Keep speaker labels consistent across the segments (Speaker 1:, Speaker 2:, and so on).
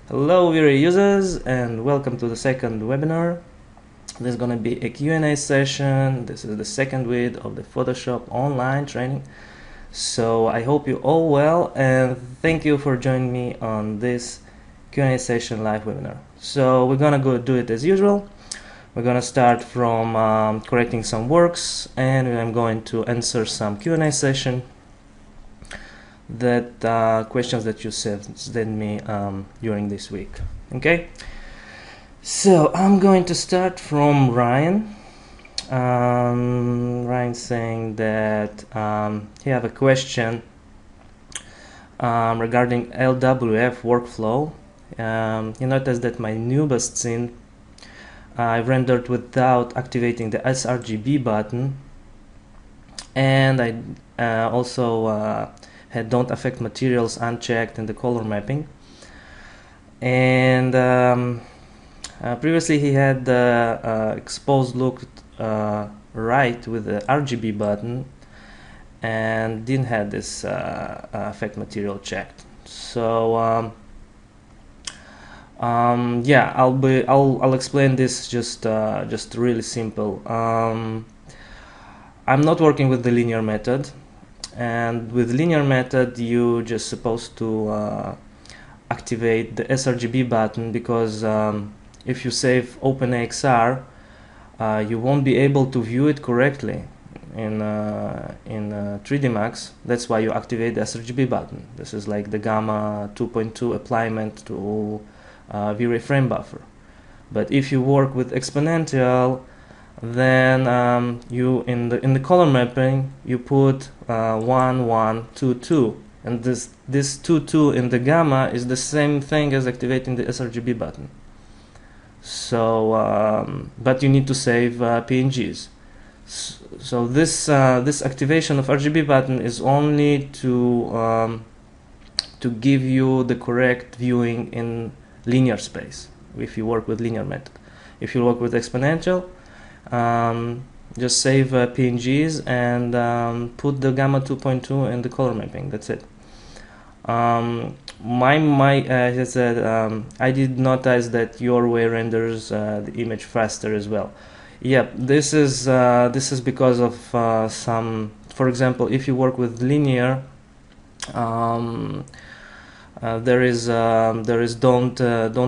Speaker 1: Hello VRA users and welcome to the second webinar. This is going to be a Q&A session. This is the second week of the Photoshop online training. So I hope you all well and thank you for joining me on this Q&A session live webinar. So we're going to go do it as usual. We're going to start from correcting some works and I'm going to answer some Q&A session that questions that you sent me during this week. Okay, so I'm going to start from Ryan. Ryan saying that he have a question regarding LWF workflow. He noticed that my newest scene I rendered without activating the sRGB button, and I also had don't affect materials unchecked in the color mapping. And previously he had the exposed look right with the RGB button and didn't have this affect material checked. So yeah, I'll explain this just really simple. I'm not working with the linear method, and with linear method you just supposed to activate the sRGB button, because if you save OpenAXR you won't be able to view it correctly in 3D Max. That's why you activate the sRGB button. This is like the Gamma 2.2 appliement to V-Ray frame buffer. But if you work with exponential, then you in the color mapping you put 1 1 2 2, and this 2 2 in the gamma is the same thing as activating the sRGB button. So but you need to save PNGs. So this activation of RGB button is only to give you the correct viewing in linear space if you work with linear method. If you work with exponential, just save PNGs and put the Gamma 2.2 in the color mapping. That's it. He said, I did notice that your way renders the image faster as well. Yeah, this is because of some. For example, if you work with linear, there is don't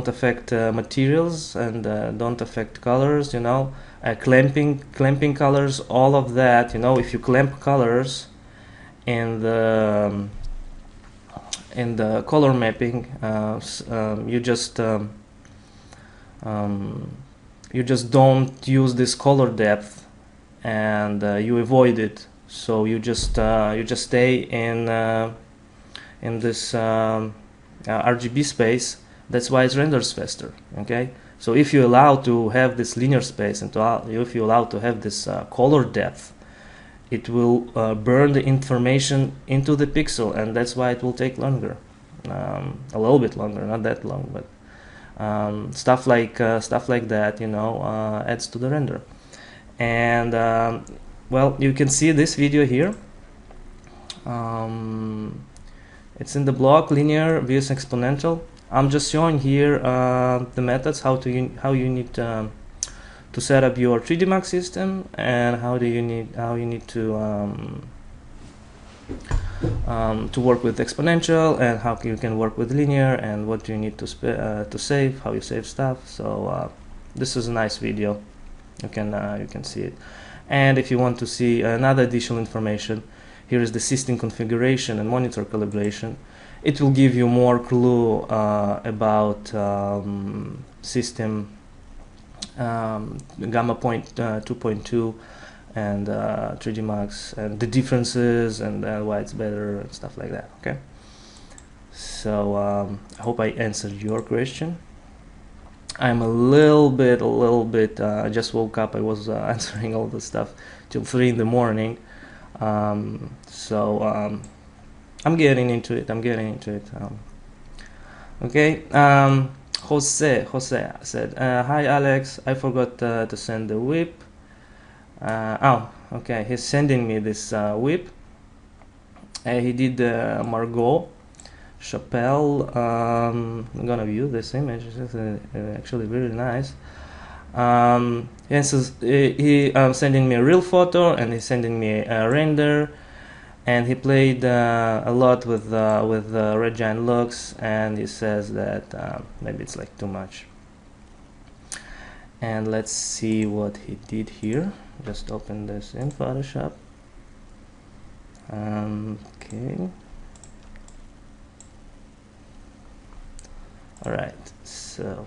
Speaker 1: affect materials and don't affect colors. You know, clamping colors, all of that. You know, if you clamp colors in the color mapping, you just don't use this color depth, and you avoid it. So you just stay in this RGB space. That's why it renders faster. Okay, so if you allow to have this linear space and if you allow to have this color depth, it will burn the information into the pixel, and that's why it will take longer, a little bit longer, not that long, but stuff like that, you know, adds to the render. And well, you can see this video here. It's in the blog linear vs exponential. I'm just showing here the methods how you need to set up your 3D Max system, and how you need to work with exponential, and how you can work with linear, and what you need to save, how you save stuff. So this is a nice video. You can see it. And if you want to see another additional information, here is the system configuration and monitor calibration. It will give you more clue about system Gamma 2.2 and 3D Max, and the differences, and why it's better and stuff like that. Okay, so I hope I answered your question. I'm a little bit I just woke up. I was answering all the stuff till 3 in the morning. So I'm getting into it. Okay. Jose said, hi Alex, I forgot to send the whip. Oh, okay, he's sending me this whip. He did Margot Chappelle. I'm gonna view this image. It's actually really nice. Yes, he sending me a real photo, and he's sending me a render, and he played a lot with Red Giant Lux, and he says that maybe it's like too much. And let's see what he did here. Just open this in Photoshop. Okay. All right. So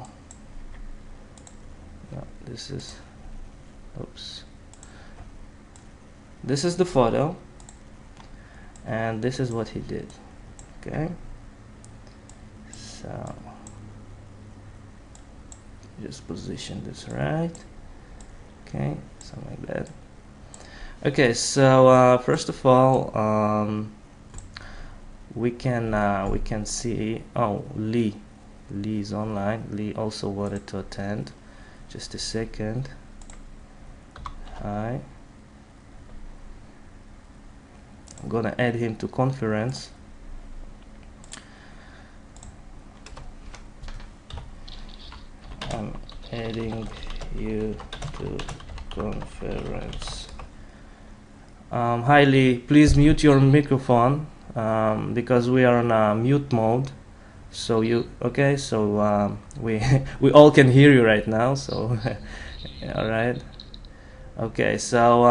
Speaker 1: no, this is. Oops. This is the photo, and this is what he did. Okay. So just position this right. Okay, something like that. Okay, so first of all, we can see. Oh, Lee is online. Lee also wanted to attend. Just a second. Hi. I'm gonna add him to conference. I'm adding you to conference. Hi Lee, please mute your microphone because we are on mute mode. So you okay? So we we all can hear you right now. So all right. Okay. So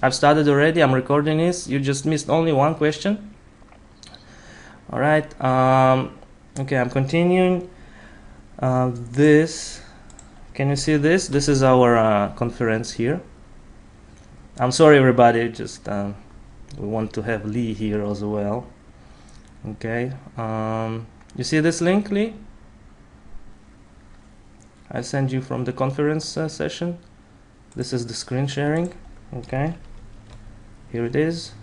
Speaker 1: I've started already. I'm recording this. You just missed only one question. All right. Okay. I'm continuing. This. Can you see this? This is our conference here. I'm sorry, everybody. Just we want to have Lee here as well. Okay. You see this link, Lee? I sent you from the conference session. This is the screen sharing. Okay. Here it is.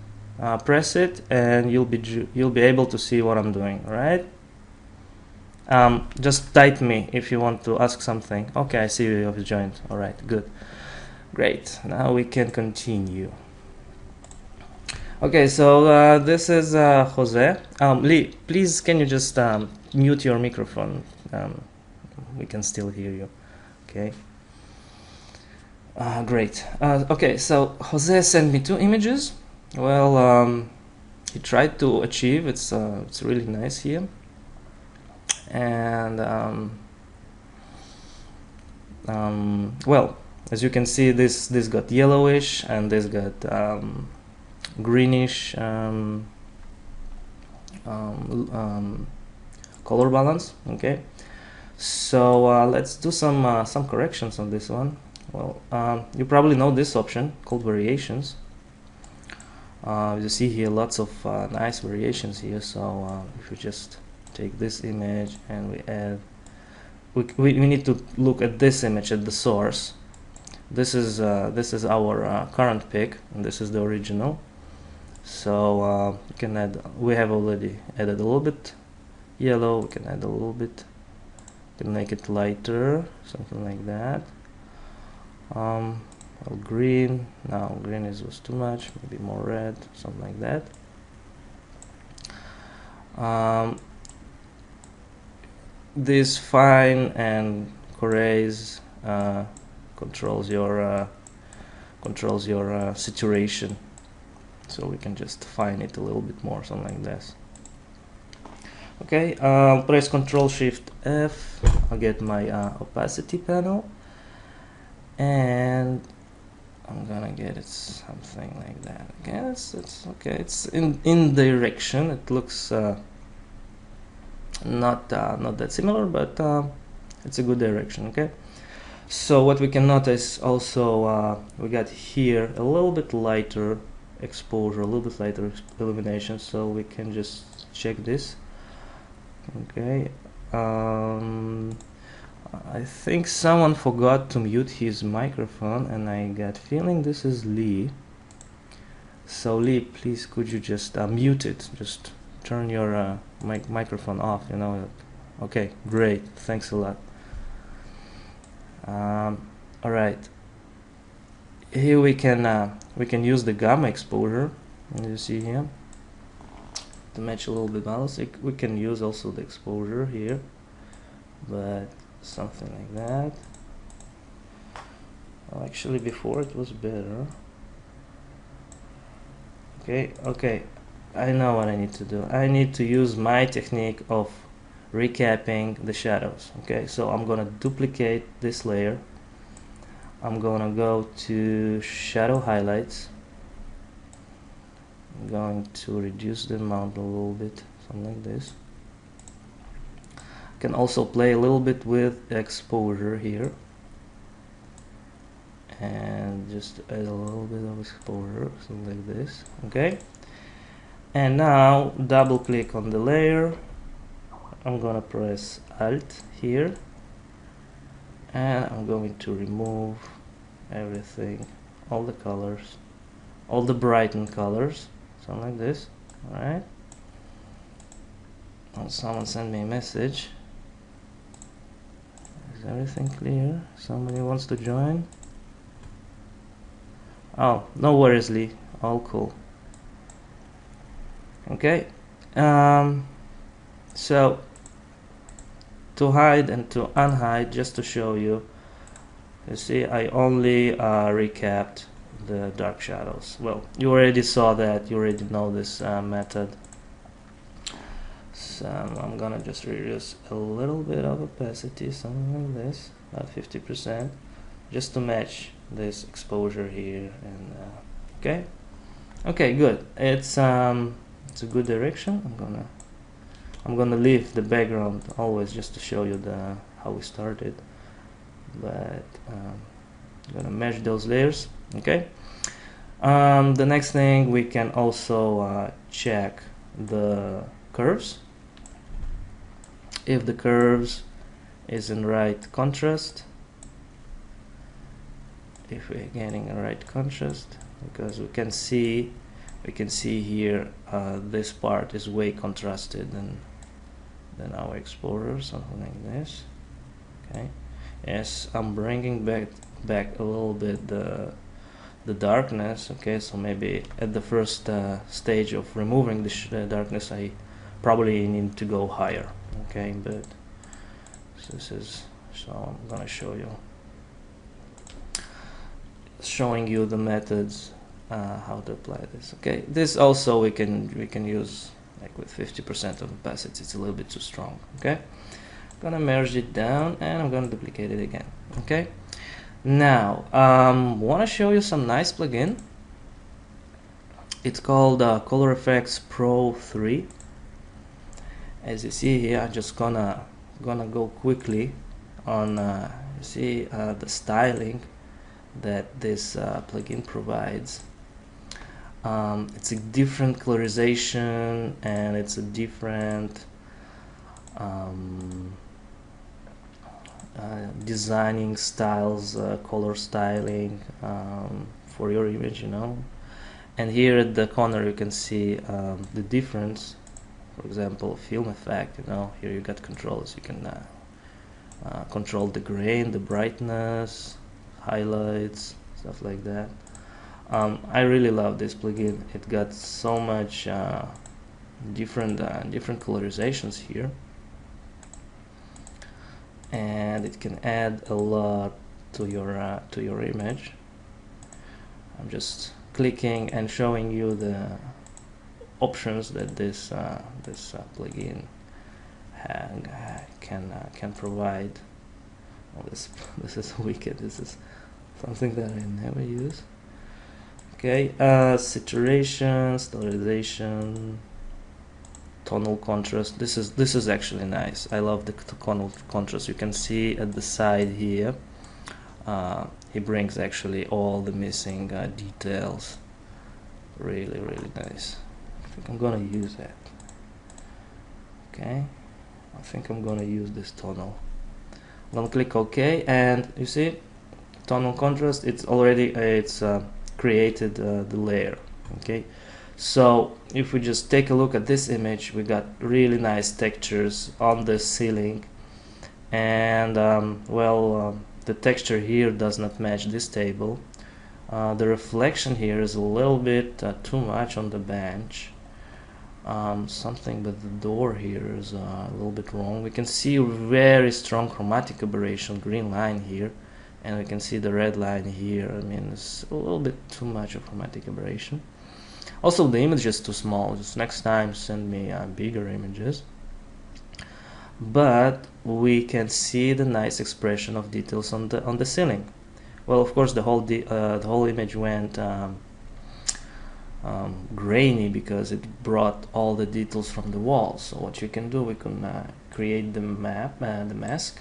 Speaker 1: Press it, and you'll be able to see what I'm doing. All right. Just type me if you want to ask something. Okay, I see you have joined. All right, good. Great. Now we can continue. Okay, so this is Jose. Lee, please can you just mute your microphone? We can still hear you. Okay. Great. Okay, so Jose sent me 2 images. Well, he tried to achieve. It's really nice here. And well, as you can see, this got yellowish, and this got greenish color balance. Okay, so let's do some corrections on this one. Well, you probably know this option called variations. You see here lots of nice variations here. So if we just take this image and we add, we need to look at this image at the source. This is our current pic, and this is the original. So you can add. We have already added a little bit yellow. We can add a little bit. We can make it lighter, something like that. Well, green. No, green was too much. Maybe more red, something like that. This fine and Corrèze controls your saturation, so we can just fine it a little bit more, something like this. Okay, press Ctrl Shift F. I'll get my opacity panel, and I'm gonna get it something like that. Okay, it's okay. It's in direction. It looks not that similar, but it's a good direction. Okay, so what we can notice also, we got here a little bit lighter exposure, a little bit lighter illumination, so we can just check this. Okay, I think someone forgot to mute his microphone, and I got feeling this is Lee. So Lee, please could you just mute it, just turn your microphone off, you know. Okay, great, thanks a lot. All right, here we can use the gamma exposure, as you see here. to match a little bit balance. We can use also the exposure here, but something like that. Well, actually before it was better. Okay, I know what I need to do. I need to use my technique of recapping the shadows. Okay, so I'm gonna duplicate this layer. I'm gonna go to shadow highlights. I'm going to reduce the amount a little bit, something like this. I can also play a little bit with exposure here, and just add a little bit of exposure, something like this. Okay, and now double click on the layer. I'm gonna press Alt here, and I'm going to remove everything, all the colors, all the brightened colors, something like this. Alright, someone sent me a message. Is everything clear? Somebody wants to join? Oh, no worries, Lee, all cool. Okay, so to hide and to unhide, just to show you, you see I only recapped the dark shadows. Well, you already saw that, you already know this method. So I'm gonna just reduce a little bit of opacity, something like this, about 50%, just to match this exposure here. And okay, good. It's a good direction. I'm gonna leave the background always just to show you how we started, but I'm gonna mesh those layers. Okay. The next thing, we can also check the curves. If the curves is in right contrast, if we're getting a right contrast, because we can see here this part is way contrasted than our exposure, something like this. Okay, yes, I'm bringing back a little bit the darkness. Okay, so maybe at the first stage of removing the darkness, I probably need to go higher. Okay, but this is, so I'm gonna showing you the methods how to apply this. Okay, this also we can use like with 50% of opacity. It's a little bit too strong. Okay, I'm gonna merge it down and I'm gonna duplicate it again. Okay, now want to show you some nice plugin. It's called Color Efex Pro 3. As you see here, I'm just gonna go quickly on you see the styling that this plugin provides. It's a different colorization, and it's a different designing styles, color styling for your image, you know. And here at the corner you can see the difference. For example, film effect, you know, here you got controls. You can control the grain, the brightness, highlights, stuff like that. I really love this plugin. It got so much different colorizations here, and it can add a lot to your image. I'm just clicking and showing you the options that this plugin can provide. Oh, this is wicked. This is something that I never use. Okay, saturation, stylization, tonal contrast. This is actually nice. I love the tonal contrast. You can see at the side here, he brings actually all the missing details. Really nice. I think I'm gonna use that. Okay, I think I'm gonna use this tonal. I'm gonna click OK, and you see tonal contrast. It's already created the layer. Okay, so if we just take a look at this image, we got really nice textures on the ceiling, and the texture here does not match this table. The reflection here is a little bit too much on the bench. something with the door here is a little bit wrong. We can see very strong chromatic aberration, green line here, and we can see the red line here. I mean, it's a little bit too much of chromatic aberration. Also, the image is too small. Just next time send me bigger images. But we can see the nice expression of details on the ceiling. Well, of course, the whole image went grainy because it brought all the details from the wall. So what you can do, we can create the map, the mask,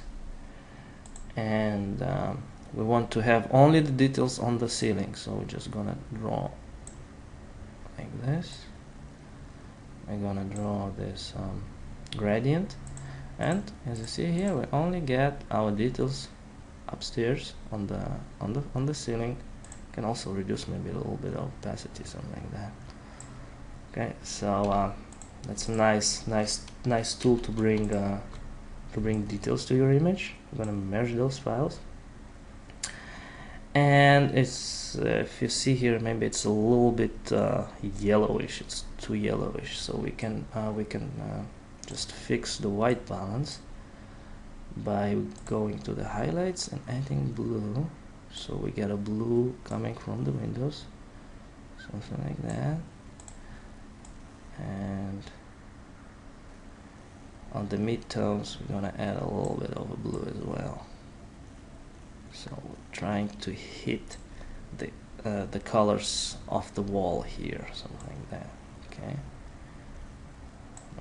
Speaker 1: and we want to have only the details on the ceiling. So we're just gonna draw like this. We're gonna draw this gradient, and as you see here, we only get our details upstairs on the ceiling. Can also reduce maybe a little bit of opacity, something like that. Okay, so that's a nice tool to bring details to your image. I'm gonna merge those files, and it's if you see here, maybe it's a little bit yellowish. It's too yellowish, so we can just fix the white balance by going to the highlights and adding blue. So we get a blue coming from the windows, something like that. And on the midtones, we're gonna add a little bit of a blue as well. So we're trying to hit the colors of the wall here, something like that. Okay.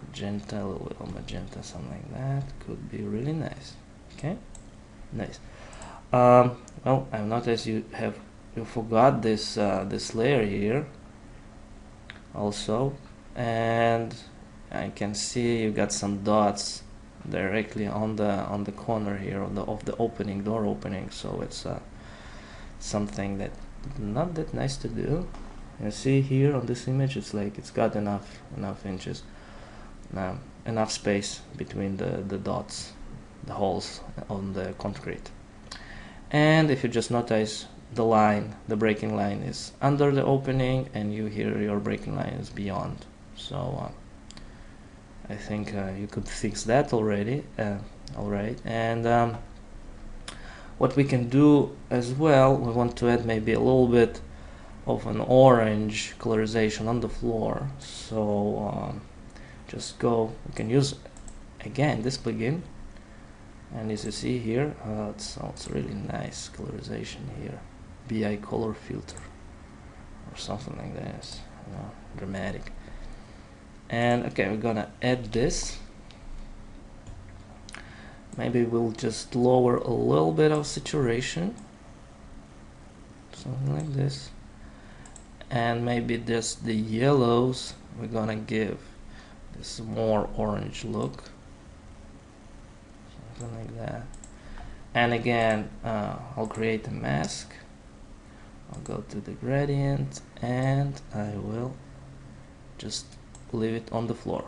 Speaker 1: Magenta, a little bit of magenta, something like that. Could be really nice. Okay. Nice. Well, I've noticed you forgot this this layer here also, and I can see you got some dots directly on the corner here of the door opening. So it's something that not that nice to do. You see here on this image, it's like it's got enough inches, enough space between the dots, the holes on the concrete. And if you just notice, the breaking line is under the opening, and your breaking line is beyond. So I think you could fix that already. Alright, and what we can do as well, we want to add maybe a little bit of an orange colorization on the floor. So we can use again this plugin. And as you see here, it sounds really nice colorization here. BI color filter or something like this, dramatic. And okay, we're gonna add this. Maybe we'll just lower a little bit of saturation, something like this. And maybe just the yellows, we're gonna give this more orange look. Something like that. And again, I'll create a mask. I'll go to the gradient, and I will just leave it on the floor.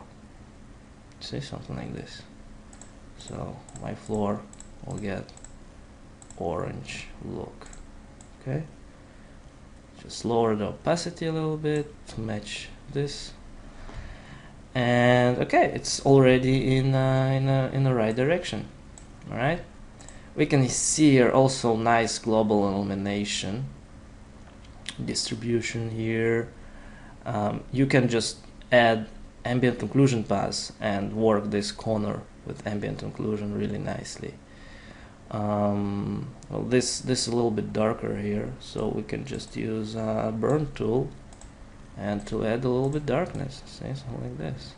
Speaker 1: See, something like this. So my floor will get orange look. Okay. Just lower the opacity a little bit to match this. And okay, it's already in the right direction. All right, we can see here also nice global illumination distribution here. You can just add ambient occlusion paths and work this corner with ambient occlusion really nicely. Well, this is a little bit darker here, so we can just use a burn tool and to add a little bit darkness, say something like this.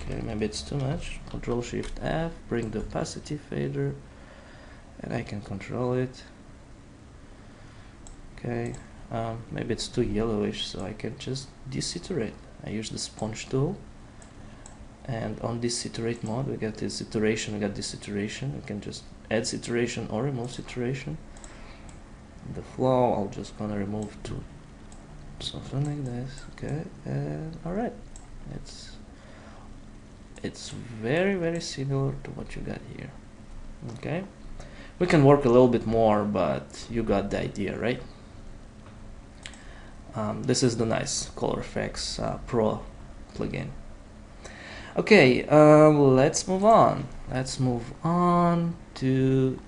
Speaker 1: Okay, maybe it's too much. Control Shift F, bring the opacity fader, and I can control it. Okay, maybe it's too yellowish, so I can just desaturate. I use the sponge tool, and on this saturate mode, we got this saturation, we got desaturation. We can just add saturation or remove saturation. The flow, I'll just gonna remove to something like this. Okay, and all right, it's very, very similar to what you got here. Okay, we can work a little bit more, but you got the idea, right? This is the nice ColorFX Pro plugin. Okay, let's move on. Let's move on to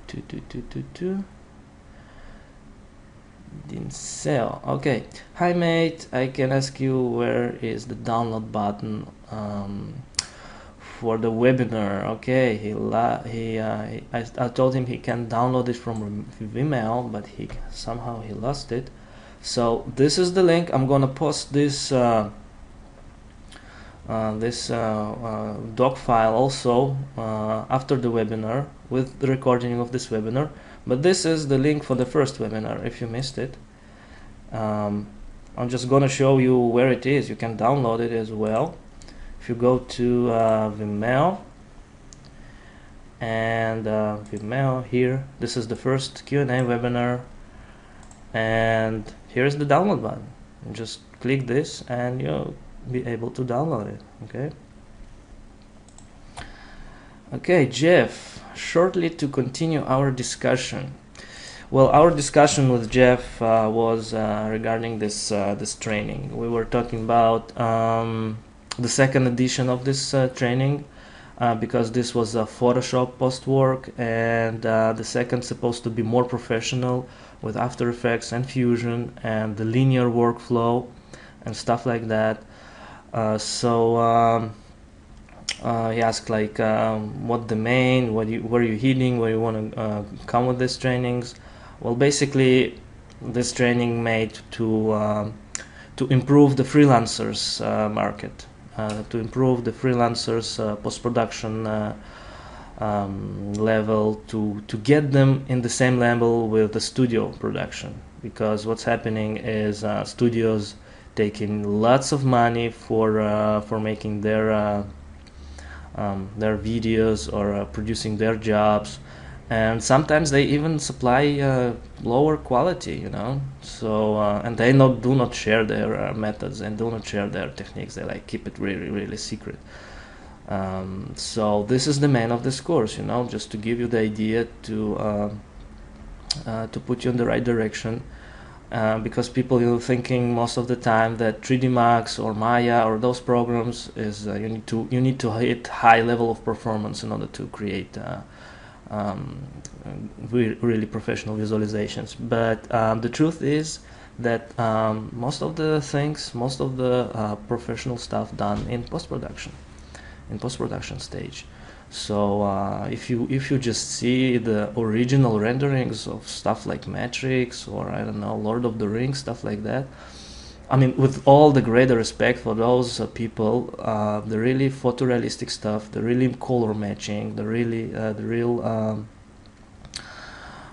Speaker 1: Dincel. Okay, hi mate. I can ask you where is the download button for the webinar? Okay, I told him he can download it from Vimeo, but somehow he lost it. So this is the link. I'm gonna post this doc file also after the webinar with the recording of this webinar. But this is the link for the first webinar if you missed it. I'm just gonna show you where it is. You can download it as well. If you go to Vimeo and Vimeo here, this is the first Q&A webinar, and here's the download button. You just click this and you'll be able to download it. Okay, Jeff, shortly to continue our discussion. Well, our discussion with Jeff was regarding this training. We were talking about the second edition of this training because this was a Photoshop post work, and the second supposed to be more professional with After Effects and Fusion and the linear workflow and stuff like that. He asked like what domain, where you heading, where you want to come with these trainings. Well, basically, this training made to improve the freelancers market, to improve the freelancers post-production level, to get them in the same level with the studio production. Because what's happening is studios taking lots of money for making their videos or producing their jobs, and sometimes they even supply lower quality, you know. So and they do not share their methods and do not share their techniques. They like keep it really secret. So this is the main of this course, you know, just to give you the idea to put you in the right direction. Because people thinking most of the time that 3D Max or Maya or those programs is you need to hit high level of performance in order to create really professional visualizations. But the truth is that most of the professional stuff done in post-production stage. So if you just see the original renderings of stuff like Matrix or I don't know, Lord of the Rings, stuff like that, I mean, with all the greater respect for those people, the really photorealistic stuff, the really color matching, the real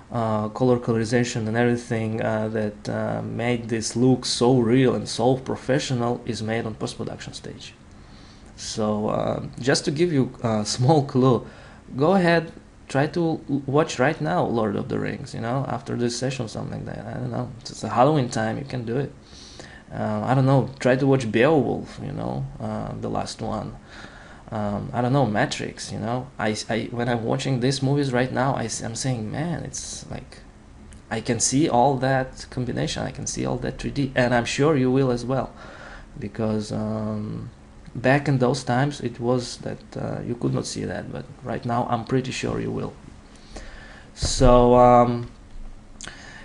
Speaker 1: color colorization and everything that made this look so real and so professional is made on post-production stage. So just to give you a small clue, go ahead, try to watch right now Lord of the Rings, you know, after this session, something like that. I don't know, it's a Halloween time, you can do it. I don't know, try to watch Beowulf, you know, the last one. I don't know, Matrix, you know. When I'm watching these movies right now, I'm saying, man, it's like I can see all that combination, I can see all that 3D, and I'm sure you will as well, because back in those times it was that you could not see that, but right now I'm pretty sure you will. So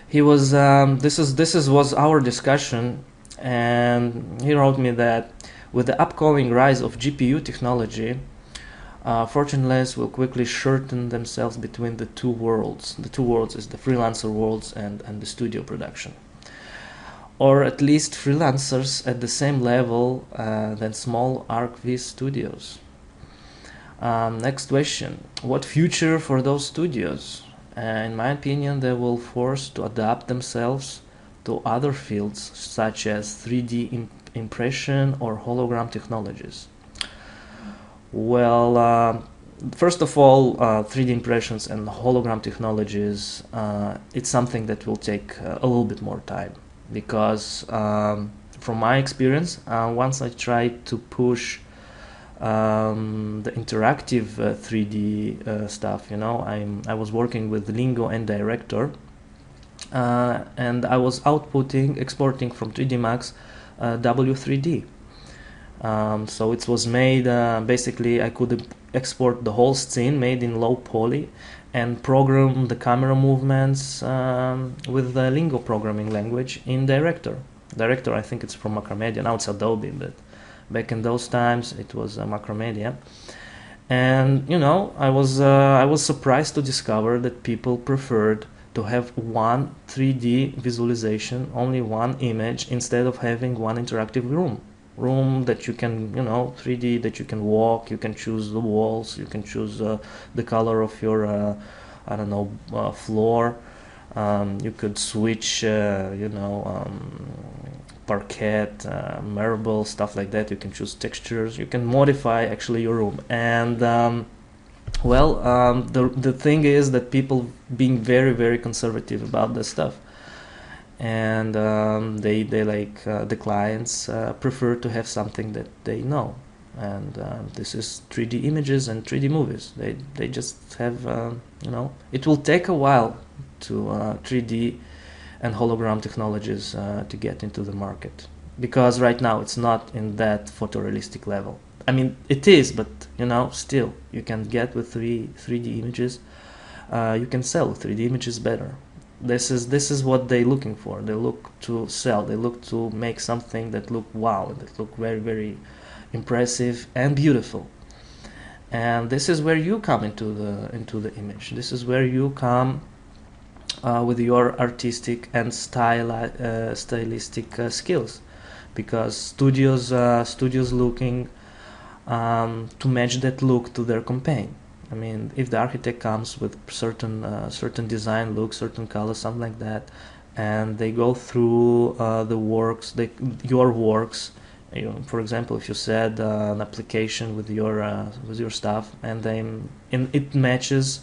Speaker 1: he was this was our discussion, and he wrote me that with the upcoming rise of GPU technology, fortuneless will quickly shorten themselves between the two worlds. The two worlds is the freelancer worlds and the studio production, or at least freelancers at the same level than small ArcViz studios. Next question: what future for those studios? In my opinion, they will force to adapt themselves to other fields such as 3D impression or hologram technologies. Well, first of all, 3D impressions and hologram technologies, it's something that will take a little bit more time, because from my experience, once I tried to push the interactive 3D stuff, you know, I was working with Lingo and Director, and I was exporting from 3D Max W3D. So it was made, basically I could export the whole scene made in low poly and program the camera movements with the Lingo programming language in Director. Director, I think it's from Macromedia, now it's Adobe, but back in those times it was Macromedia. And you know, I was surprised to discover that people preferred to have one 3D visualization, only one image, instead of having one interactive room that you can, you know, 3D, that you can walk, you can choose the walls, you can choose the color of your I don't know, floor. You could switch, you know, parquet, marble, stuff like that. You can choose textures, you can modify actually your room. And the thing is that people being very conservative about this stuff, and they like the clients prefer to have something that they know, and this is 3D images and 3D movies. They just have, you know, it will take a while to 3D and hologram technologies to get into the market, because right now it's not in that photorealistic level. I mean, it is, but you know, still you can get with 3D images. You can sell 3D images better. This is what they're looking for. They look to sell. They look to make something that look wow, that look very impressive and beautiful. And this is where you come into the image. This is where you come with your artistic and stylistic skills, because studios looking to match that look to their campaign. I mean, if the architect comes with certain design look, certain color, something like that, and they go through the works, your works. You know, for example, if you said an application with your stuff, and then it matches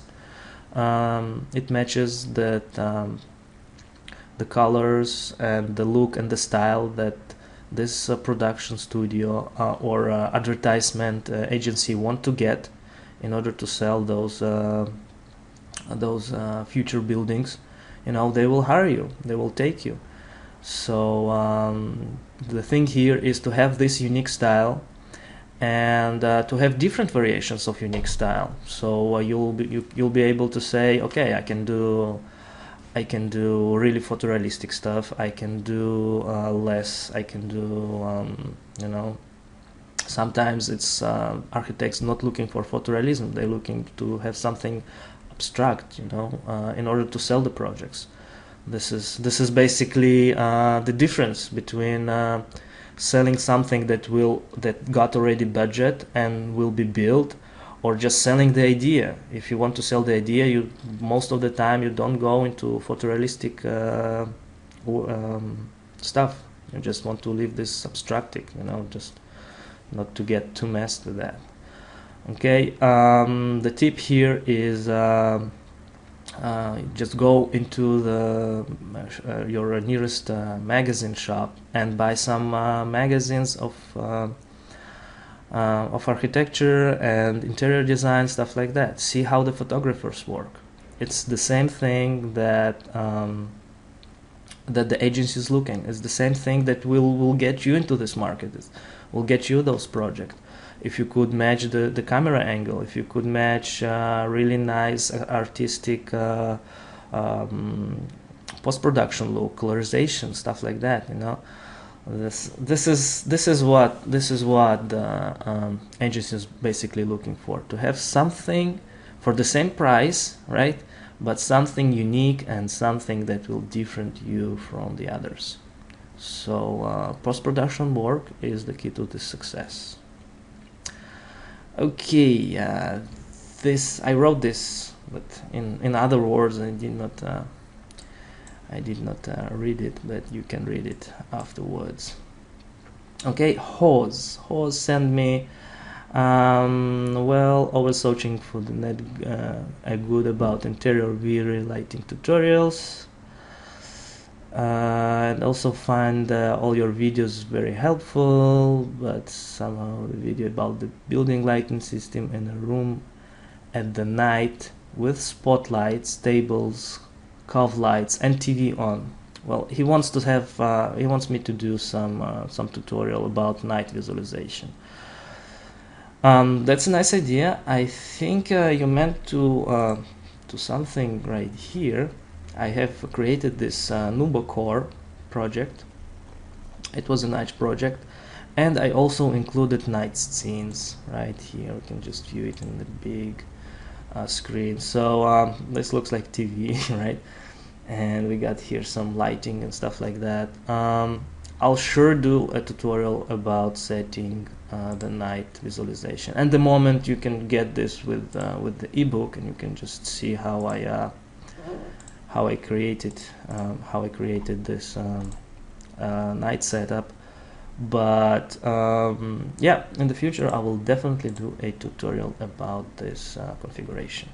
Speaker 1: that the colors and the look and the style that this production studio or advertisement agency want to get in order to sell those future buildings. You know, they will hire you, they will take you. So the thing here is to have this unique style, and to have different variations of unique style. So you'll be able to say, okay, I can do really photorealistic stuff. I can do less. I can do you know. Sometimes it's architects not looking for photorealism. They're looking to have something abstract, you know, in order to sell the projects. This is basically the difference between selling something that got already budget and will be built, or just selling the idea. If you want to sell the idea, most of the time you don't go into photorealistic stuff. You just want to leave this abstractic, you know, just not to get too messed with that. Okay, the tip here is just go into your nearest magazine shop and buy some magazines of architecture and interior design, stuff like that. See how the photographers work. It's the same thing that that the agency is looking. It's the same thing that will get you into this market. Will get you those projects. If you could match the camera angle, if you could match really nice artistic post-production look, colorization, stuff like that, you know. This is what the agency is basically looking for, to have something for the same price, right? But something unique and something that will different you from the others. So post-production work is the key to this success. Okay, I wrote this, but in other words, I did not read it, but you can read it afterwards. Okay, Hose sent me, always searching for the net a good about interior view lighting tutorials, and also find all your videos very helpful, but somehow the video about the building lighting system in a room at the night with spotlights, tables, curve lights and TV on. Well, he wants to have he wants me to do some tutorial about night visualization. That's a nice idea. I think you meant to something right here. I have created this Nubo Core project. It was a nice project, and I also included night scenes right here. You can just view it in the big screen. So this looks like TV, right? And we got here some lighting and stuff like that. I'll sure do a tutorial about setting the night visualization. And the moment you can get this with the ebook, and you can just see how I created this night setup. But yeah, in the future I will definitely do a tutorial about this configuration.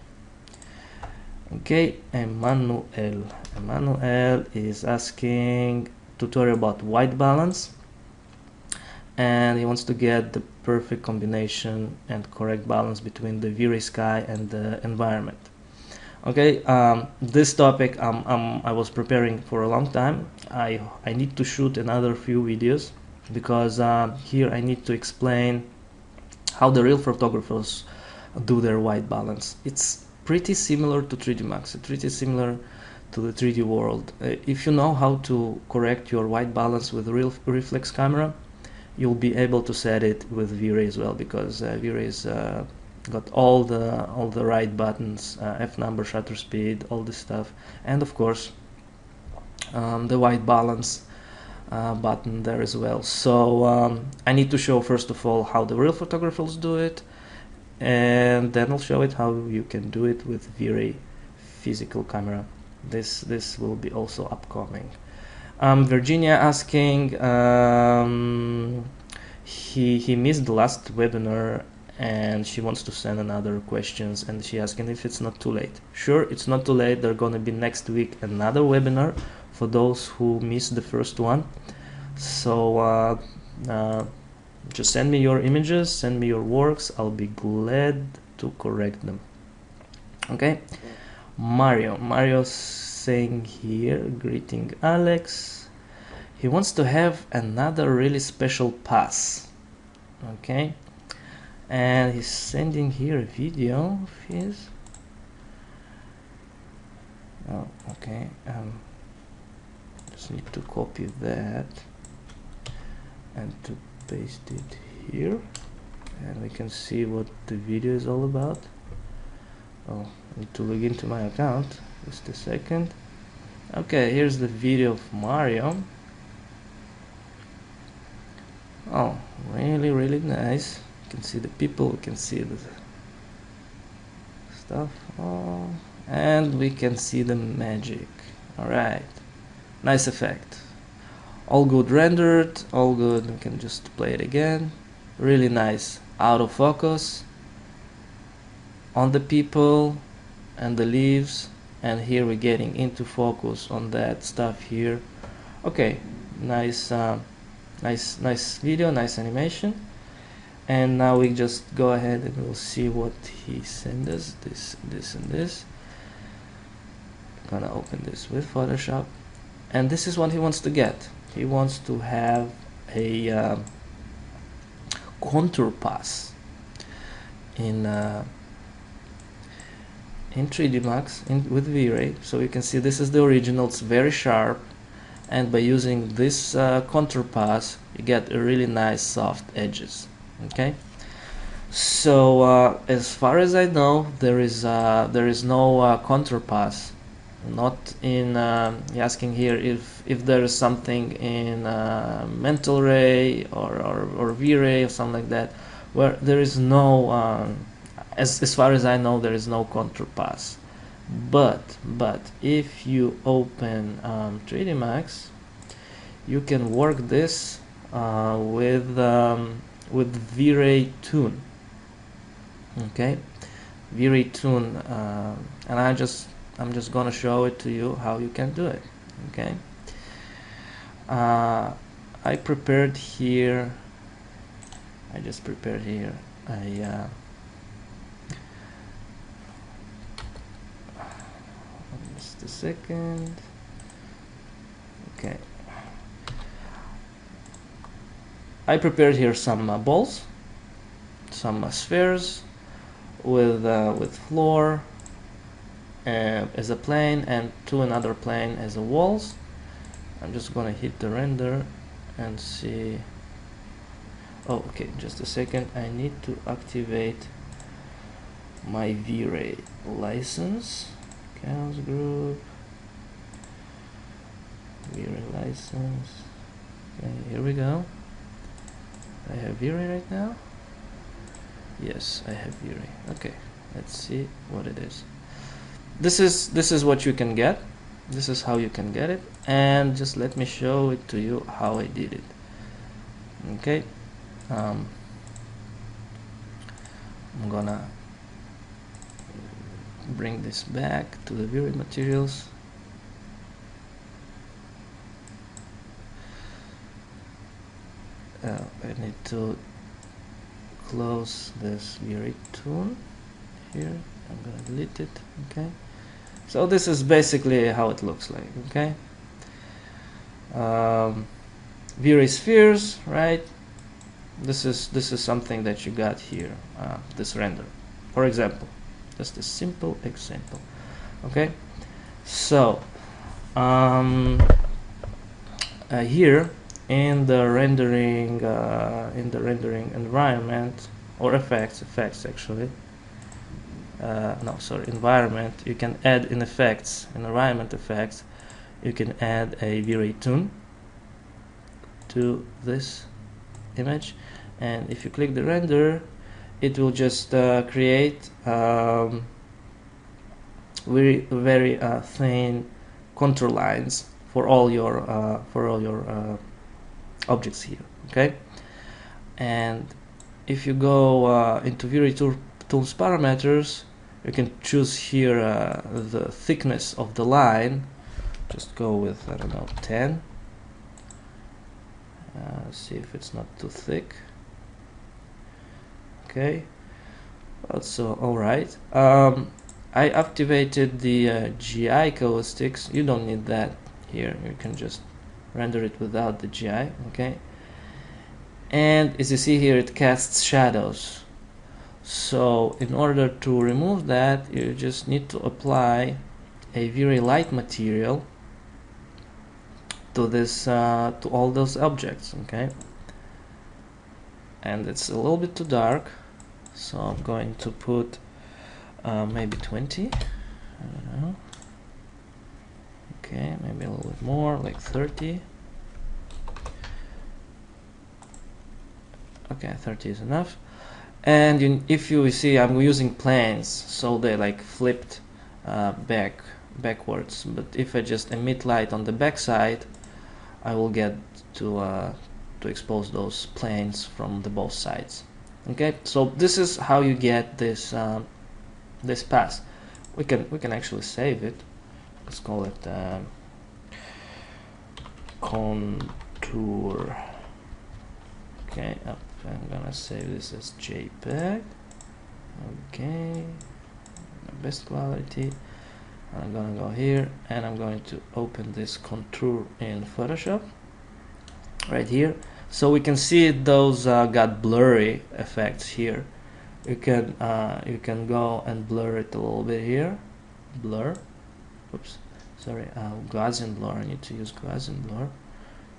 Speaker 1: Okay, Emmanuel is asking tutorial about white balance, and he wants to get the perfect combination and correct balance between the V-Ray sky and the environment. Okay, this topic I was preparing for a long time. I need to shoot another few videos, because here I need to explain how the real photographers do their white balance. It's pretty similar to 3D Max, it's pretty similar to the 3D world. If you know how to correct your white balance with real reflex camera, you'll be able to set it with V-Ray as well, because V-Ray's got all the right buttons, F number, shutter speed, all this stuff, and of course the white balance button there as well. So I need to show first of all how the real photographers do it, and then I'll show it how you can do it with V-Ray physical camera. This will be also upcoming. Virginia asking, he missed the last webinar and she wants to send another questions, and she asking if it's not too late. Sure, it's not too late. There's gonna be next week another webinar for those who missed the first one. So just send me your images, send me your works. I'll be glad to correct them. Okay. Mario's saying here, greeting Alex. He wants to have another really special pass. Okay. And he's sending here a video of his. Oh, okay. Just need to copy that and to paste it here, and we can see what the video is all about. Oh, I need to log into my account. Just a second. Okay, here's the video of Mario. Oh, really nice. You can see the people, we can see the stuff. Oh, and we can see the magic. Alright, nice effect. All good rendered, all good. We can just play it again. Really nice. Out of focus on the people and the leaves, and here we're getting into focus on that stuff here. Okay, nice nice video, nice animation. And now we just go ahead and we'll see what he sent us. This and this. I'm gonna open this with Photoshop, and this is what he wants to get. He wants to have a contour pass in 3D Max with V-Ray. So you can see this is the original. It's very sharp, and by using this contour pass, you get a really nice soft edges. Okay, so as far as I know, there is no contour pass. Not in asking here if there is something in Mental Ray or V-Ray or something like that, where there is no as far as I know, there is no contour pass. But if you open 3D Max, you can work this with V-Ray Tune. Okay, V-Ray Tune, and I'm just gonna show it to you how you can do it. Okay, I prepared here. I just prepared here Just a second. Okay. I prepared here some balls, some spheres with floor as a plane and to another plane as a walls. I'm just gonna hit the render and see. Oh, okay, just a second. I need to activate my V-Ray license. Chaos group. V-Ray license. Okay, here we go. I have V-Ray right now. Yes, I have V-Ray. Okay, let's see what it is. This is what you can get. This is how you can get it, and just let me show it to you how I did it. Okay, I'm gonna bring this back to the V-Ray materials. I need to close this V-Ray tool here. I'm gonna delete it. Okay, so this is basically how it looks like. Okay, V-Ray spheres, right? This is something that you got here. This render, for example, just a simple example. Okay, so here in the rendering environment, or effects actually, no, sorry, environment, you can add in effects, in environment effects, you can add a V-Ray toon to this image, and if you click the render, it will just create very thin contour lines for all your objects here. Okay, and if you go into V-Ray tools parameters, you can choose here the thickness of the line. Just go with, I don't know, 10. See if it's not too thick. Okay, also alright. I activated the GI caustics. You don't need that here. You can just render it without the GI. Okay, and as you see here, it casts shadows. So in order to remove that, you just need to apply a V-Ray light material to this to all those objects. Okay, and it's a little bit too dark, so I'm going to put maybe 20. I don't know. Okay, maybe a little bit more, like 30. Okay, 30 is enough. And if you see, I'm using planes, so they like flipped backwards. But if I just emit light on the back side, I will get to expose those planes from the both sides. Okay, so this is how you get this this pass. We can actually save it. Let's call it contour. Okay, I'm gonna save this as JPEG. Okay, best quality. I'm gonna go here and I'm going to open this contour in Photoshop right here, so we can see those got blurry effects here. You can go and blur it a little bit here. Blur. Oops, sorry. Gaussian blur. I need to use Gaussian blur.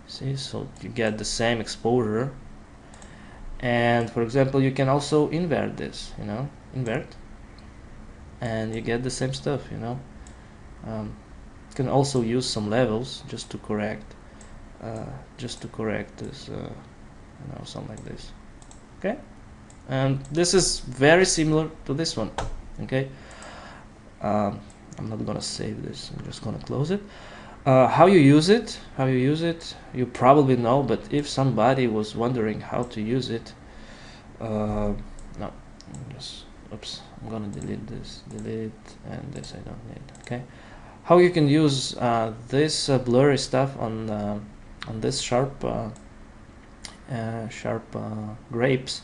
Speaker 1: See, so you get the same exposure. And for example, you can also invert this. Invert, and you get the same stuff. You can also use some levels just to correct this. Something like this. Okay. And this is very similar to this one. Okay, I'm not gonna save this. I'm just gonna close it. How you use it, you probably know, but if somebody was wondering how to use it, no, oops, I'm gonna delete this, and this I don't need. Okay, how you can use this blurry stuff on this sharp grapes.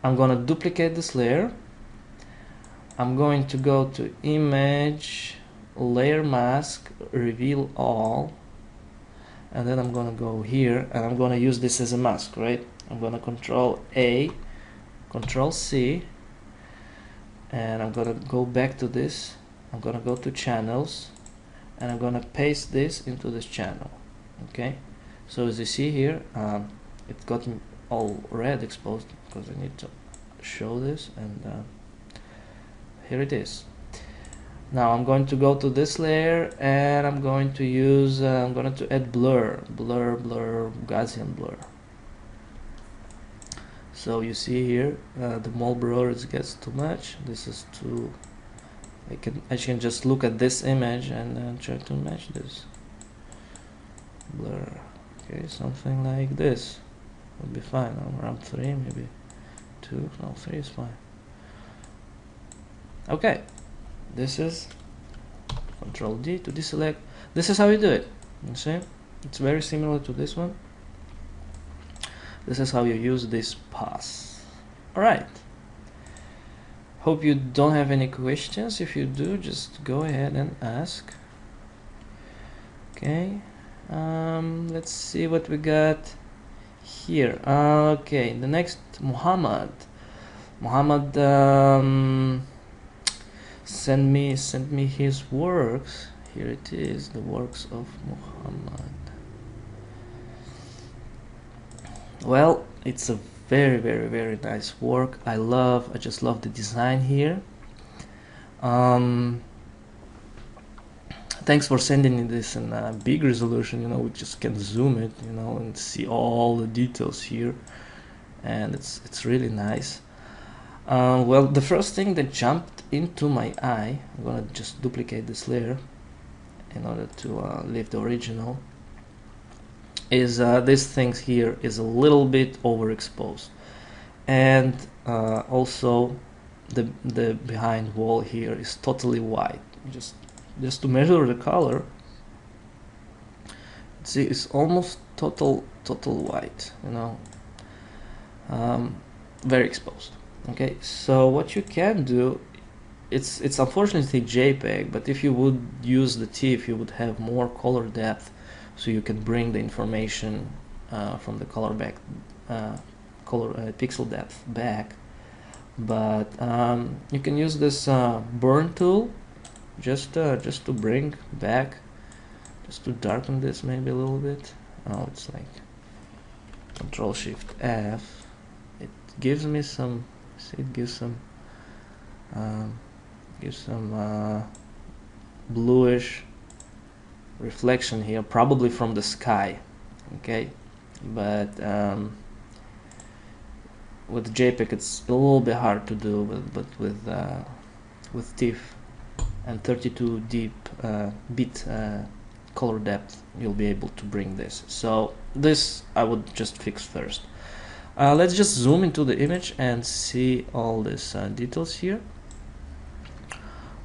Speaker 1: I'm gonna duplicate this layer. I'm going to go to image layer mask, reveal all, and then I'm gonna go here and I'm gonna use this as a mask, right? I'm gonna Control A, Control C, and I'm gonna go back to this. I'm gonna go to channels and I'm gonna paste this into this channel. Okay, so as you see here, it got all red exposed because I need to show this, and here it is. Now I'm going to go to this layer and I'm going to use I'm going to add blur, Gaussian blur. So you see here the mole blur gets too much. This is too. I can just look at this image and try to match this blur. Okay, something like this would be fine. Around 3, maybe 2. No, 3 is fine. Okay, this is Control D to deselect. This is how you do it. You see, it's very similar to this one. This is how you use this pass. Alright, hope you don't have any questions. If you do, just go ahead and ask. Okay, let's see what we got here. Okay, the next, Muhammad send me his works. Here it is, the works of Muhammad. Well, it's a very nice work. I just love the design here. Thanks for sending me this in a big resolution. You know, we just can zoom it, you know, and see all the details here, and it's really nice. Well, the first thing that jumped into my eye, I'm gonna just duplicate this layer in order to leave the original, is this thing here is a little bit overexposed, and also the behind wall here is totally white. Just to measure the color, see, it's almost total white, you know, very exposed. Okay, so what you can do, it's unfortunately JPEG, but if you would use the TIFF, you would have more color depth, so you can bring the information from the pixel depth back. But you can use this burn tool just to bring back, just to darken this maybe a little bit. Oh, it's like Control Shift F. It gives me some. See, it gives some bluish reflection here, probably from the sky. Okay, but with JPEG it's a little bit hard to do, but with TIFF and 32 bit color depth, you'll be able to bring this. So this I would just fix first. Let's just zoom into the image and see all these details here.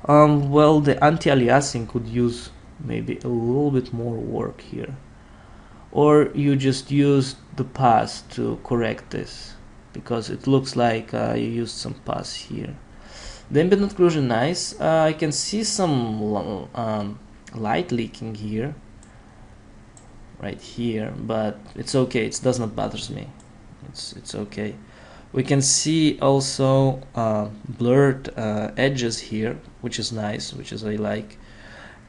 Speaker 1: Well, the anti-aliasing could use maybe a little bit more work here, or you just use the pass to correct this, because it looks like you used some pass here. The ambient occlusion, nice. I can see some light leaking here, right here, but it's okay. It does not bother me. It's okay. We can see also blurred edges here, which is nice, which is I like,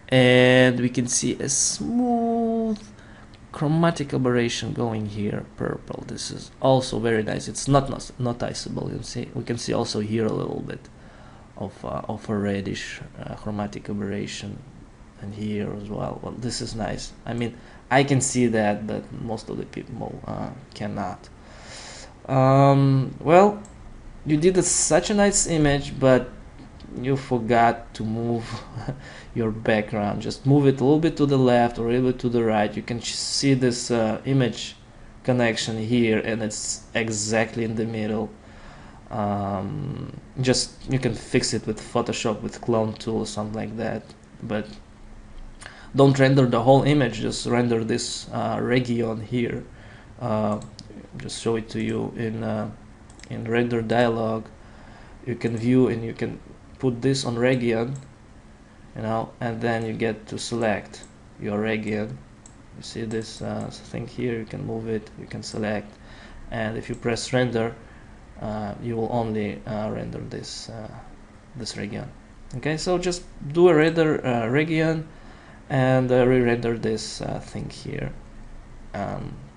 Speaker 1: and we can see a smooth chromatic aberration going here, purple. This is also very nice. It's not noticeable. You see, we can see also here a little bit of a reddish chromatic aberration, and here as well. Well, this is nice. I mean, I can see that, but most of the people cannot. Well, you did such a nice image, but you forgot to move your background. Just move it a little bit to the left or a little bit to the right. You can see this image connection here, and it's exactly in the middle. Just you can fix it with Photoshop, with clone tool or something like that, but don't render the whole image. Just render this region here. Just show it to you in render dialog. You can view and you can put this on region, you know, and then you get to select your region. You see this thing here, you can move it, you can select, and if you press render, you will only render this this region. Okay, so just do a render region and re-render this thing here.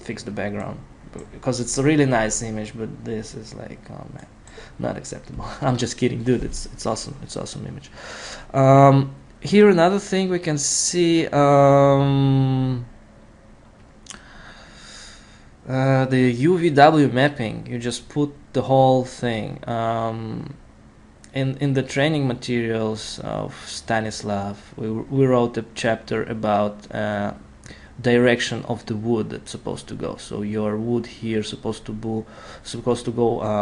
Speaker 1: Fix the background because it's a really nice image, but this is like, oh man, not acceptable. I'm just kidding, dude. It's awesome. It's awesome image. Here another thing we can see, the UVW mapping. You just put the whole thing. In the training materials of Stanislav, we wrote a chapter about direction of the wood that's supposed to go. So your wood here supposed to go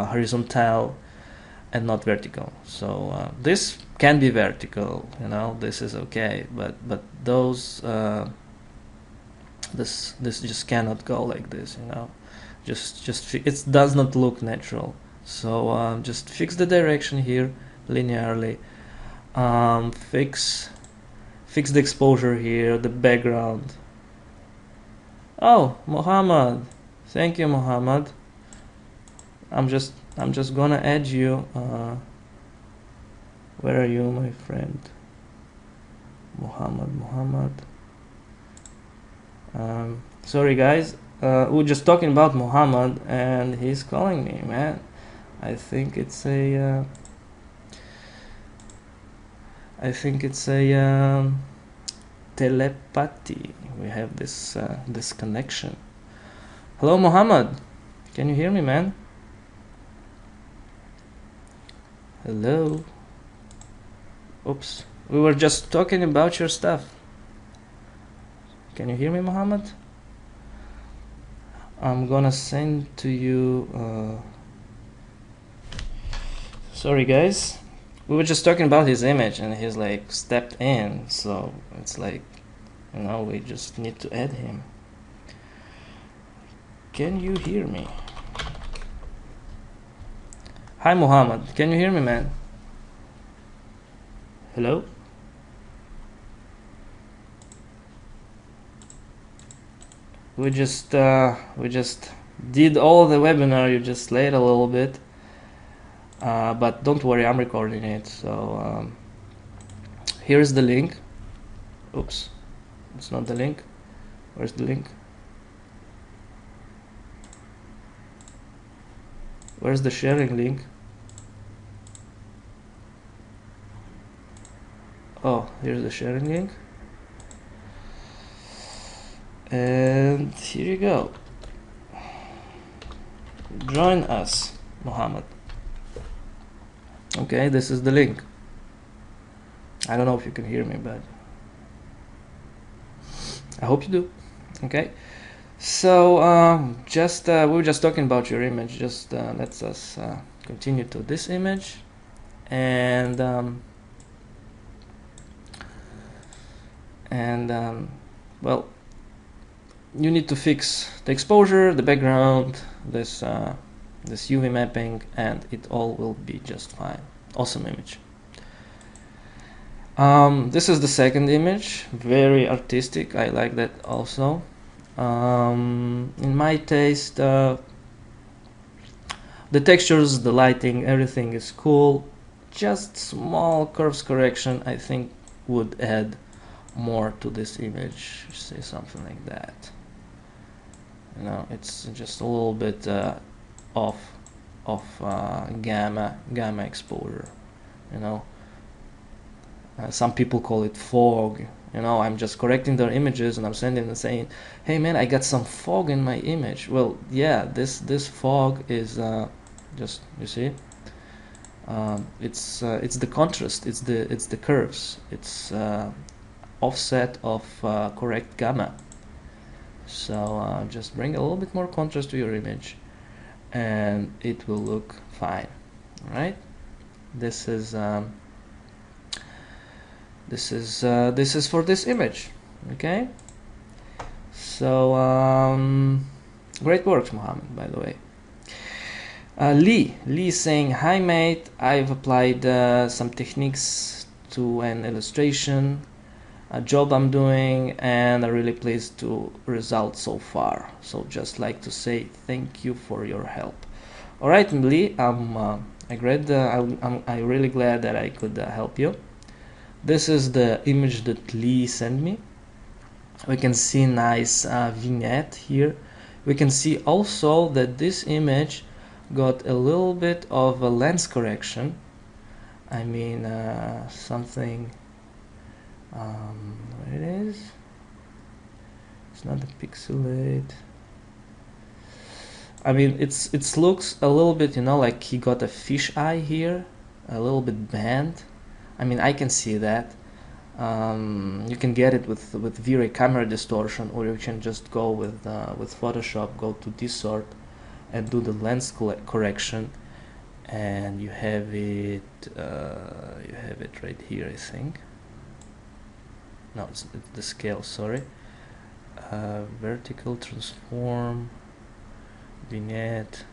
Speaker 1: horizontal and not vertical. So this can be vertical, you know, this is okay, but those this just cannot go like this, you know. It does not look natural. So just fix the direction here linearly. Fix the exposure here, the background. Oh, Mohammed, thank you, Mohammed. I'm just gonna add you. Where are you, my friend? Mohammed. Sorry guys, we're just talking about Mohammed and he's calling me, man. I think it's a telepathy. We have this this connection. Hello, Mohammed. Can you hear me, man? Hello. Oops. We were just talking about your stuff. Can you hear me, Mohammed? I'm gonna send to you. Sorry, guys. We were just talking about his image and he's like stepped in, so it's like, you know, we just need to add him. Can you hear me? Hi, Mohammed. Can you hear me, man? Hello? We just did all the webinar. You just late a little bit, but don't worry, I'm recording it. So here's the link. Oops, it's not the link. Where's the link? Where's the sharing link? Oh, here's the sharing link. And here you go. Join us, Mohammed. Okay, this is the link. I don't know if you can hear me, but I hope you do. Okay, so we were just talking about your image. Just let's us continue to this image, and well, you need to fix the exposure, the background, this UV mapping, and it all will be just fine. Awesome image. This is the second image, very artistic. I like that also. In my taste, the textures, the lighting, everything is cool. Just small curves correction, I think, would add more to this image. Say something like that. You know, it's just a little bit off gamma exposure. You know, some people call it fog. You know, I'm just correcting their images and I'm sending and saying, hey man, I got some fog in my image. Well, yeah, this fog is just, you see, it's the contrast, it's the curves, it's offset of correct gamma. So just bring a little bit more contrast to your image and it will look fine. All right, this is for this image. Okay, so great work, Mohammed, by the way. Lee saying, hi mate, I've applied some techniques to an illustration, a job I'm doing, and I'm really pleased to results so far. So just like to say thank you for your help. All right, Lee, I'm really glad that I could help you. This is the image that Lee sent me. We can see nice vignette here. We can see also that this image got a little bit of a lens correction. I mean something, where it is, it's not a pixelate. I mean it looks a little bit, you know, like he got a fish eye here, a little bit bent. I mean I can see that. You can get it with V-Ray camera distortion, or you can just go with Photoshop, go to distort and do the lens correction, and you have it right here, I think. No, it's the scale, sorry. Vertical transform, vignette,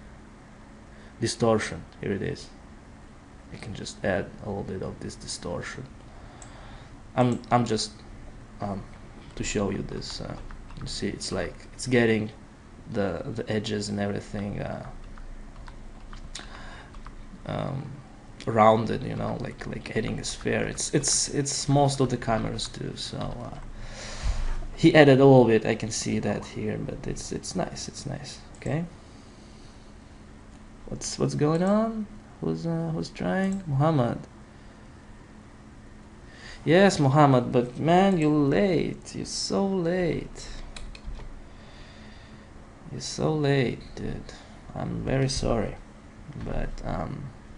Speaker 1: distortion, here it is. You can just add a little bit of this distortion. I'm just to show you this. You see, it's like it's getting the edges and everything rounded, you know, like adding a sphere. It's most of the cameras do. So he added a little bit. I can see that here, but it's nice. It's nice. Okay. What's going on? Who's trying? Muhammad. Yes, Muhammad, but man, you're late. You're so late. You're so late, dude. I'm very sorry, but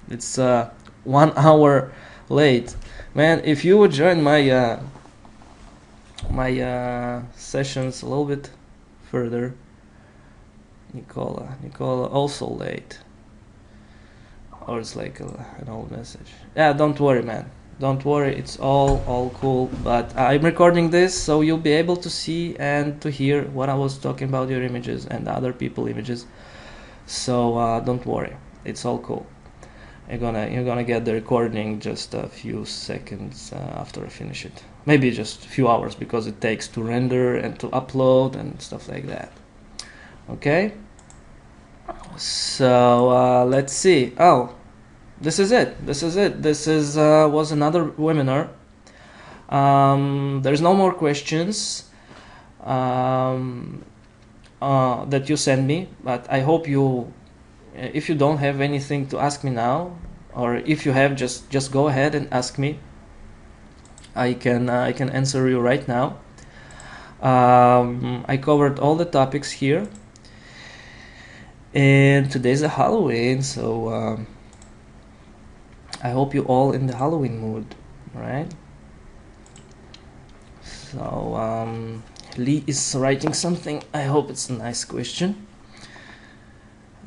Speaker 1: it's 1 hour late, man. If you would join my sessions a little bit further. Nicola also late, or it's like an old message. Yeah, don't worry, man. Don't worry, it's all cool, but I'm recording this so you'll be able to see and to hear what I was talking about, your images and other people images. So don't worry, it's all cool. You're gonna get the recording just a few seconds after I finish it. Maybe just a few hours, because it takes to render and to upload and stuff like that. Okay, so let's see. Oh, this is it. This was another webinar. There's no more questions that you send me, but I hope you, if you don't have anything to ask me now, or if you have, just go ahead and ask me. I can answer you right now. I covered all the topics here, and today's a Halloween, so I hope you all in the Halloween mood, right? So Lee is writing something. I hope it's a nice question.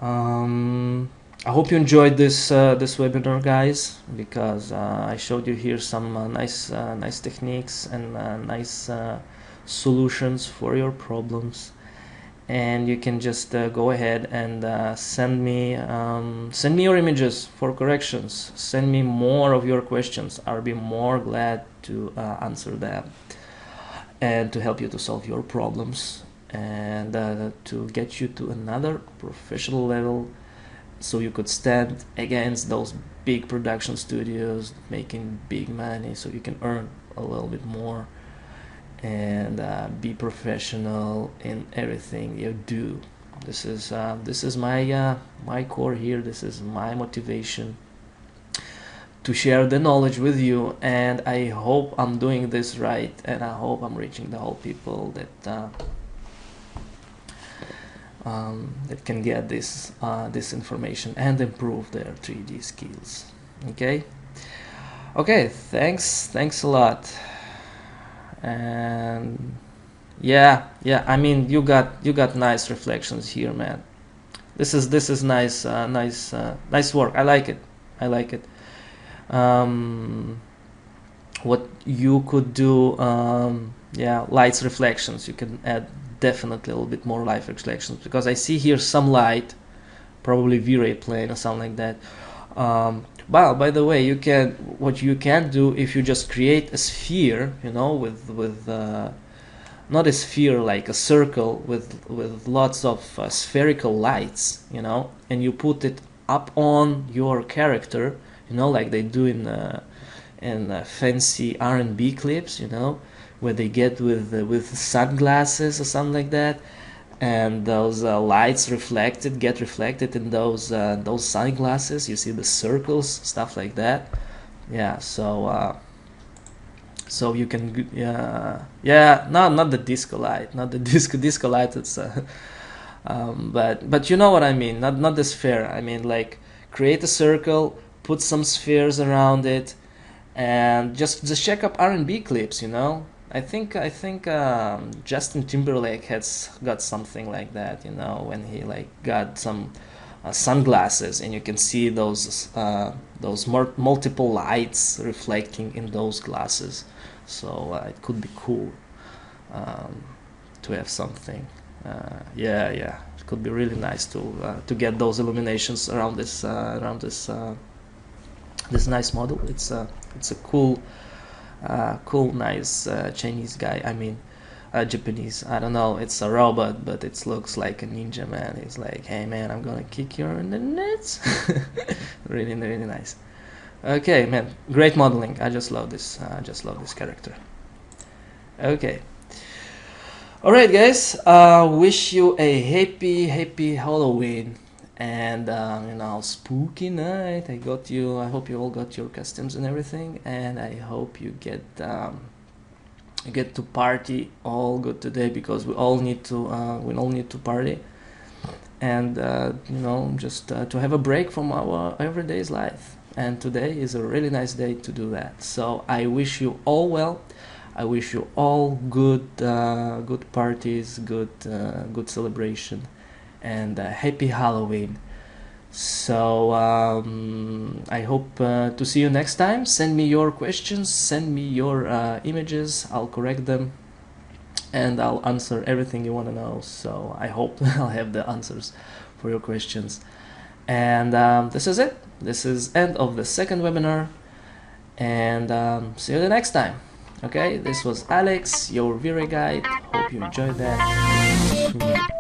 Speaker 1: I hope you enjoyed this webinar, guys, because I showed you here some nice techniques and nice solutions for your problems. And you can just go ahead and send me your images for corrections. Send me more of your questions. I'll be more glad to answer them and to help you to solve your problems and to get you to another professional level, so you could stand against those big production studios making big money, so you can earn a little bit more and be professional in everything you do. This is my core here. This is my motivation to share the knowledge with you, and I hope I'm doing this right, and I hope I'm reaching the whole people that can get this information and improve their 3D skills. Okay, thanks a lot. And yeah, I mean, you got nice reflections here, man. This is nice nice work. I like it. What you could do, lights reflections. You can add definitely a little bit more light reflections, because I see here some light, probably V-Ray plane or something like that. Well, by the way, what you can do if you just create a sphere, you know, with not a sphere, like a circle with lots of spherical lights, you know, and you put it up on your character, you know, like they do in fancy R&B clips, you know, where they get with sunglasses or something like that, and those lights get reflected in those sunglasses. You see the circles, stuff like that. Yeah, so you can, yeah, no, not the disco light, not the disco light. It's but you know what I mean. Not the sphere. I mean, like, create a circle, put some spheres around it, and just check up R&B clips. You know, I think Justin Timberlake has got something like that. You know, when he like got some sunglasses, and you can see those multiple lights reflecting in those glasses. So it could be cool um, to have something. Yeah, it could be really nice to get those illuminations around this nice model. It's a cool, nice Chinese guy. I mean, Japanese. I don't know. It's a robot, but it looks like a ninja man. He's like, hey man, I'm gonna kick you in the nuts. Really, really nice. Okay, man, great modeling. I just love this. I just love this character. Okay. All right, guys. Wish you a happy Halloween and spooky night. I got you. I hope you all got your costumes and everything, and I hope you get to party all good today, because we all need to party, and just to have a break from our everyday's life. And today is a really nice day to do that. So I wish you all well. I wish you all good parties, good celebration, and happy Halloween. So I hope to see you next time. Send me your questions, send me your images. I'll correct them, and I'll answer everything you want to know. So I hope I'll have the answers for your questions. And this is it. This is end of the second webinar, and see you the next time. Okay, this was Alex, your V-Ray guide. Hope you enjoyed that.